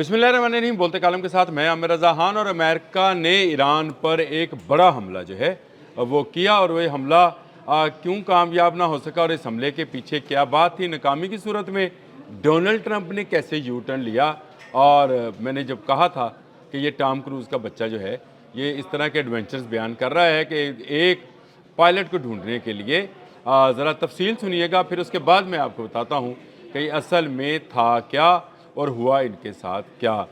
बिस्मिल्लाहिर्रहमानिर्रहीम। बोलते कालम के साथ मैं आमिर रज़ा खान। और अमेरिका ने ईरान पर एक बड़ा हमला जो है वो किया, और वह हमला क्यों कामयाब ना हो सका और इस हमले के पीछे क्या बात थी, नाकामी की सूरत में डोनाल्ड ट्रंप ने कैसे यू टर्न लिया। और मैंने जब कहा था कि ये टॉम क्रूज़ का बच्चा जो है ये इस तरह के एडवेंचर्स बयान कर रहा है कि एक पायलट को ढूंढने के लिए ज़रा तफसील सुनिएगा, फिर उसके बाद मैं आपको बताता हूँ कि असल में था क्या और हुआ इनके साथ क्या।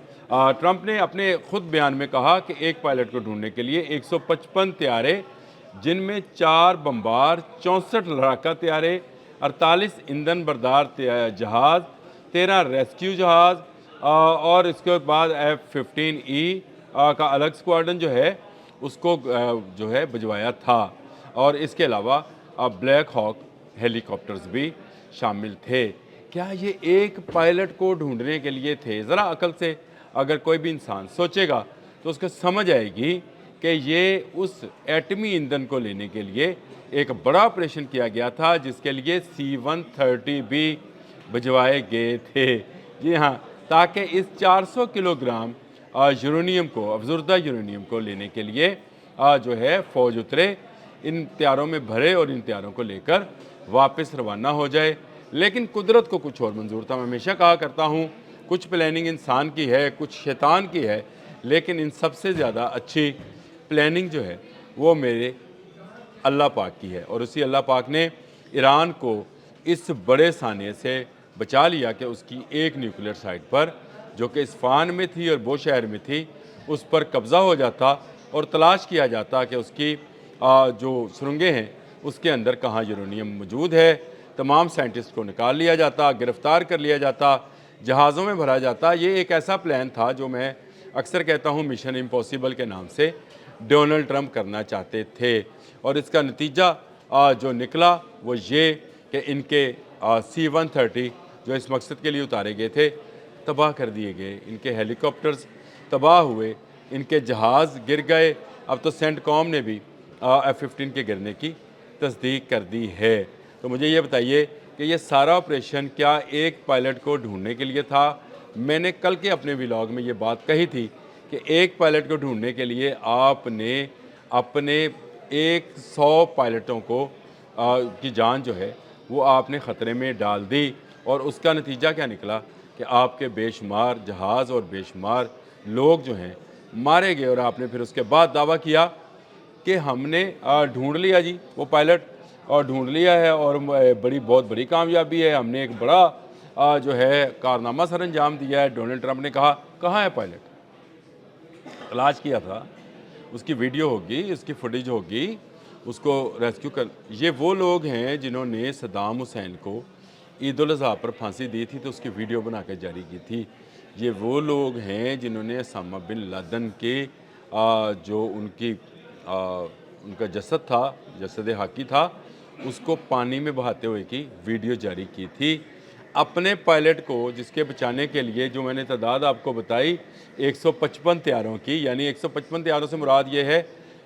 ट्रंप ने अपने खुद बयान में कहा कि एक पायलट को ढूंढने के लिए 155 तैयारे, जिनमें 4 बम्बार, 64 लड़ाका तैयारे, 48 ईंधन बरदार जहाज़, 13 रेस्क्यू जहाज़ और इसके बाद F-15E का अलग स्क्वाड्रन जो है उसको जो है भिजवाया था। और इसके अलावा ब्लैक हॉक हेलीकॉप्टर्स भी शामिल थे। क्या ये एक पायलट को ढूंढने के लिए थे? ज़रा अकल से अगर कोई भी इंसान सोचेगा तो उसको समझ आएगी कि ये उस एटमी ईंधन को लेने के लिए एक बड़ा ऑपरेशन किया गया था, जिसके लिए C-130 भी भिजवाए गए थे। जी हाँ, ताकि इस 400 किलोग्राम यूरेनियम को, अफजुर्दा यूरेनियम को लेने के लिए जो है फ़ौज उतरे, इन तैयारों में भरे और इन तैयारों को लेकर वापस रवाना हो जाए। लेकिन कुदरत को कुछ और मंजूर था। मैं हमेशा कहा करता हूँ, कुछ प्लानिंग इंसान की है, कुछ शैतान की है, लेकिन इन सबसे ज़्यादा अच्छी प्लानिंग जो है वो मेरे अल्लाह पाक की है। और उसी अल्लाह पाक ने ईरान को इस बड़े साने से बचा लिया कि उसकी एक न्यूक्लियर साइट पर, जो कि इस्फहान में थी और बो शहर में थी, उस पर कब्ज़ा हो जाता और तलाश किया जाता कि उसकी जो सुरंगें हैं उसके अंदर कहाँ यूरेनियम मौजूद है। तमाम साइंटिस्ट को निकाल लिया जाता, गिरफ़्तार कर लिया जाता, जहाज़ों में भरा जाता। ये एक ऐसा प्लान था जो मैं अक्सर कहता हूँ मिशन इम्पॉसिबल के नाम से डोनाल्ड ट्रंप करना चाहते थे। और इसका नतीजा जो निकला वो ये कि इनके C-130 जो इस मकसद के लिए उतारे गए थे तबाह कर दिए गए, इनके हेलीकॉप्टर्स तबाह हुए, इनके जहाज़ गिर गए। अब तो सेंटकॉम ने भी F-15 के गिरने की तस्दीक कर दी है। तो मुझे ये बताइए कि ये सारा ऑपरेशन क्या एक पायलट को ढूंढने के लिए था? मैंने कल के अपने व्लॉग में ये बात कही थी कि एक पायलट को ढूंढने के लिए आपने अपने 100 पायलटों को की जान जो है वो आपने ख़तरे में डाल दी। और उसका नतीजा क्या निकला कि आपके बेशुमार जहाज़ और बेशुमार लोग जो हैं मारे गए। और आपने फिर उसके बाद दावा किया कि हमने ढूंढ लिया जी वो पायलट, और ढूंढ लिया है और बहुत बड़ी कामयाबी है, हमने एक बड़ा जो है कारनामा सर अंजाम दिया है। डोनाल्ड ट्रंप ने कहा, कहाँ है पायलट? तलाश किया था, उसकी वीडियो होगी, उसकी फुटेज होगी, उसको रेस्क्यू कर। ये वो लोग हैं जिन्होंने सद्दाम हुसैन को ईद उल अज़हा पर फांसी दी थी तो उसकी वीडियो बना के जारी की थी। ये वो लोग हैं जिन्होंने ओसामा बिन लादेन के जो उनका जसद था, जसद हाकी था, उसको पानी में बहाते हुए की वीडियो जारी की थी। अपने पायलट को जिसके बचाने के लिए जो मैंने तादाद आपको बताई 155 तैयारों की, यानी 155 तैयारों से मुराद ये है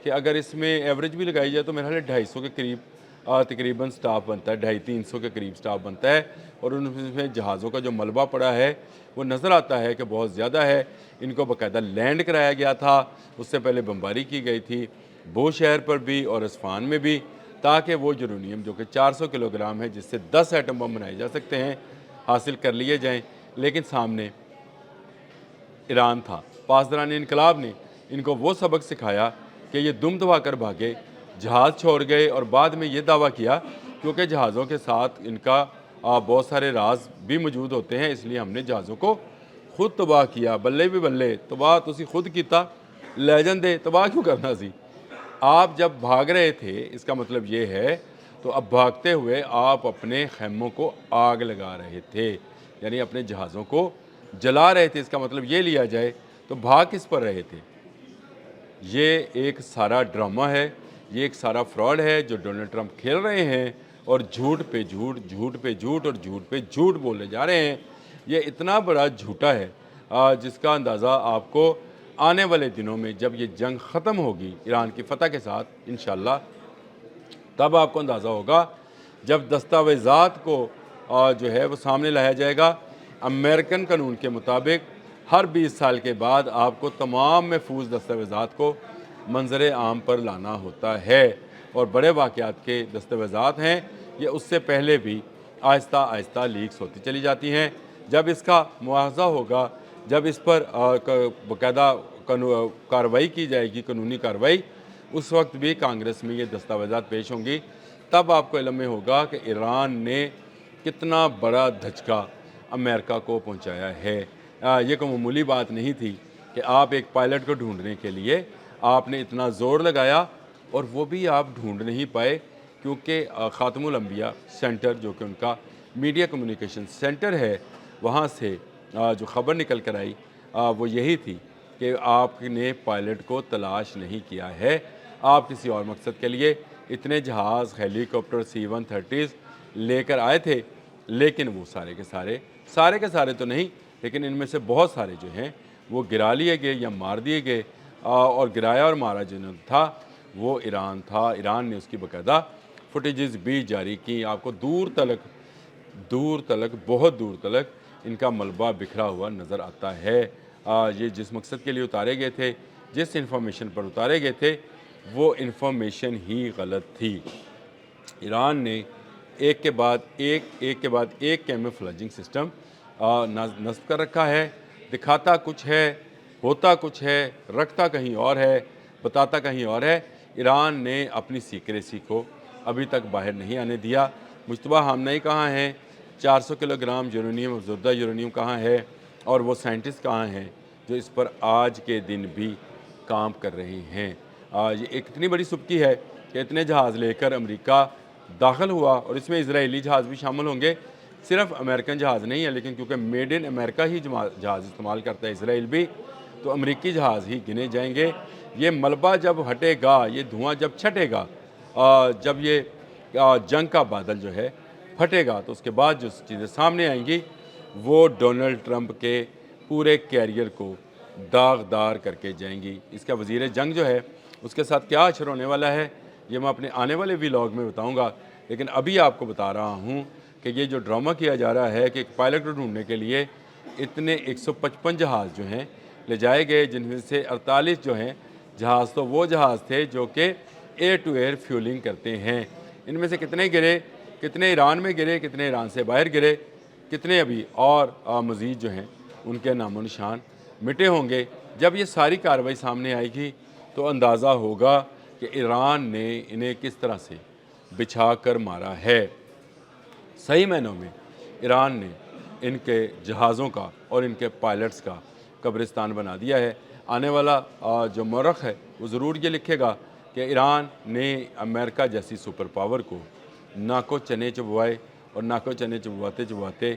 कि अगर इसमें एवरेज भी लगाई जाए तो मेरे ख्याल 250 के करीब तकरीबन स्टाफ बनता है, 250-300 के करीब स्टाफ बनता है। और उनमें जहाज़ों का जो मलबा पड़ा है वो नज़र आता है कि बहुत ज़्यादा है। इनको बाकायदा लैंड कराया गया था, उससे पहले बमबारी की गई थी बो शहर पर भी और इस्फहान में भी, ताकि वो यूरेनियम जो कि 400 किलोग्राम है, जिससे 10 एटम बम बनाए जा सकते हैं, हासिल कर लिए जाएँ। लेकिन सामने ईरान था। पासदारान इनकलाब ने इनको वो सबक सिखाया कि ये दुम दबा कर भागे, जहाज़ छोड़ गए और बाद में ये दावा किया क्योंकि जहाज़ों के साथ इनका बहुत सारे राज भी मौजूद होते हैं, इसलिए हमने जहाज़ों को खुद तबाह किया। बल्ले भी बल्ले, तबाह तुसी खुद किया, लै जांदे, तबाह क्यों करना सी? आप जब भाग रहे थे, इसका मतलब ये है, तो अब भागते हुए आप अपने खैमों को आग लगा रहे थे, यानी अपने जहाज़ों को जला रहे थे। इसका मतलब ये लिया जाए तो भाग किस पर रहे थे? ये एक सारा ड्रामा है, ये एक सारा फ्रॉड है जो डोनाल्ड ट्रंप खेल रहे हैं और झूठ पे झूठ, झूठ पे झूठ और झूठ पे झूठ बोले जा रहे हैं। ये इतना बड़ा झूठा है जिसका अंदाज़ा आपको आने वाले दिनों में, जब ये जंग ख़त्म होगी ईरान की फ़तह के साथ इंशाअल्लाह, तब आपको अंदाज़ा होगा, जब दस्तावेज़ात को जो है वो सामने लाया जाएगा। अमेरिकन कानून के मुताबिक ہر 20 سال کے بعد آپ کو تمام محفوظ دستاویزات کو منظر عام پر لانا ہوتا ہے، اور بڑے واقعات کے دستاویزات ہیں یہ اس سے پہلے بھی آہستہ آہستہ لیکس ہوتی چلی جاتی ہیں۔ جب اس کا مواخذہ ہوگا، جب اس پر باقاعدہ کارروائی کی جائے گی، قانونی کارروائی، اس وقت بھی کانگریس میں یہ دستاویزات پیش ہوں گی، تب آپ کو علم میں ہوگا کہ ایران نے کتنا بڑا دھچکا امریکہ کو پہنچایا ہے۔ یہ کوئی معمولی بات نہیں تھی کہ آپ ایک پائلٹ کو ڈھونڈنے کے لیے آپ نے اتنا زور لگایا، اور وہ بھی آپ ڈھونڈ نہیں پائے، کیونکہ خاتم الانبیاء سینٹر جو کہ ان کا میڈیا کمیونیکیشن سینٹر ہے، وہاں سے جو خبر نکل کر آئی وہ یہی تھی کہ آپ نے پائلٹ کو تلاش نہیں کیا ہے، آپ کسی اور مقصد کے لیے اتنے جہاز، ہیلی کاپٹر C-130 لے کر آئے تھے، لیکن وہ سارے کے سارے تو نہیں، لیکن ان میں سے بہت سارے جو ہیں وہ گرا لیے گئے یا مار دیے گئے، اور گرایا اور مارا جنہوں نے تھا وہ ایران تھا۔ ایران نے اس کی باقاعدہ فوٹیجز بھی جاری کی، آپ کو دور تلک بہت دور تلک ان کا ملبہ بکھرا ہوا نظر آتا ہے۔ یہ جس مقصد کے لیے اتارے گئے تھے، جس انفارمیشن پر اتارے گئے تھے، وہ انفارمیشن ہی غلط تھی۔ ایران نے ایک کے بعد ایک کیموفلیجنگ سسٹم نصب کر رکھا ہے، دکھاتا کچھ ہے، ہوتا کچھ ہے، رکھتا کہیں اور ہے، بتاتا کہیں اور ہے۔ ایران نے اپنی سیکریسی کو ابھی تک باہر نہیں آنے دیا۔ مشتبہ خامنئی کہاں ہیں؟ 400 کلو گرام یورینیم، افزودہ یورینیم کہاں ہے؟ اور وہ سائنٹسٹ کہاں ہیں جو اس پر آج کے دن بھی کام کر رہے ہیں؟ یہ ایک اتنی بڑی سبکی ہے کہ اتنے جہاز لے کر امریکہ داخل ہوا، اور اس میں اسرائیلی جہاز بھی شامل ہوں گے۔ صرف امریکن جہاز نہیں ہے، لیکن کیونکہ میڈ ان امریکہ ہی جہاز استعمال کرتا ہے اسرائیل بھی، تو امریکی جہاز ہی گنے جائیں گے۔ یہ ملبہ جب ہٹے گا، یہ دھواں جب چھٹے گا، جب یہ جنگ کا بادل جو ہے پھٹے گا، تو اس کے بعد جو چیزیں سامنے آئیں گی وہ ڈونلڈ ٹرمپ کے پورے کیریئر کو داغدار کر کے جائیں گی۔ اس کا وزیر جنگ جو ہے اس کے ساتھ کیا اشر ہونے والا ہے، یہ میں اپنے آنے والے ویلاگ میں بتاؤں گا، لیکن ابھی آپ کو بتا رہا ہوں کہ یہ جو ڈرامہ کیا جا رہا ہے کہ ایک پائلٹ کو ڈھونڈنے کے لیے اتنے 155 جہاز جو ہیں لے جائے گئے، جن میں سے 48 جو ہیں جہاز تو وہ جہاز تھے جو کہ ایئر ٹو ایئر فیولنگ کرتے ہیں۔ ان میں سے کتنے گرے، کتنے ایران میں گرے، کتنے ایران سے باہر گرے، کتنے ابھی اور مزید جو ہیں ان کے نام و نشان مٹے ہوں گے۔ جب یہ ساری کارروائی سامنے آئے گی تو اندازہ ہوگا کہ ایران نے انہیں کس طرح سے بچھا کر مارا ہے۔ صحیح معنوں میں ایران نے ان کے جہازوں کا اور ان کے پائلٹس کا قبرستان بنا دیا ہے۔ آنے والا جو مورخ ہے وہ ضرور یہ لکھے گا کہ ایران نے امریکہ جیسی سپر پاور کو ناکو چنے چبوائے، اور ناکو چنے چبواتے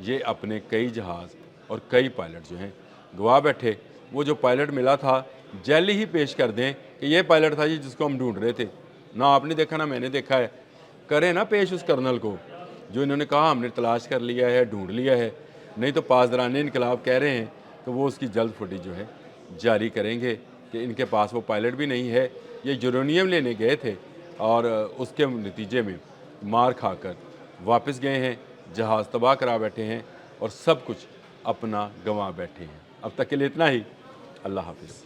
یہ اپنے کئی جہاز اور کئی پائلٹ جو ہیں گوا بیٹھے۔ وہ جو پائلٹ ملا تھا جیلی ہی پیش کر دیں کہ یہ پائلٹ تھا جس کو ہم ڈھونڈ رہے تھے، نہ آپ نے دیکھا نہ میں نے دیکھا ہے، کریں نا پیش اس کرنل کو جو انہوں نے کہا ہم نے تلاش کر لیا ہے، ڈھونڈ لیا ہے۔ نہیں تو پاسداران انقلاب کہہ رہے ہیں تو وہ اس کی جلد فوٹیج جو ہے جاری کریں گے کہ ان کے پاس وہ پائلٹ بھی نہیں ہے، یہ یورینیم لینے گئے تھے اور اس کے نتیجے میں مار کھا کر واپس گئے ہیں، جہاز تباہ کرا بیٹھے ہیں اور سب کچھ اپنا گنوا بیٹھے ہیں۔ اب تک کے لیے اتنا ہی۔ اللہ حافظ۔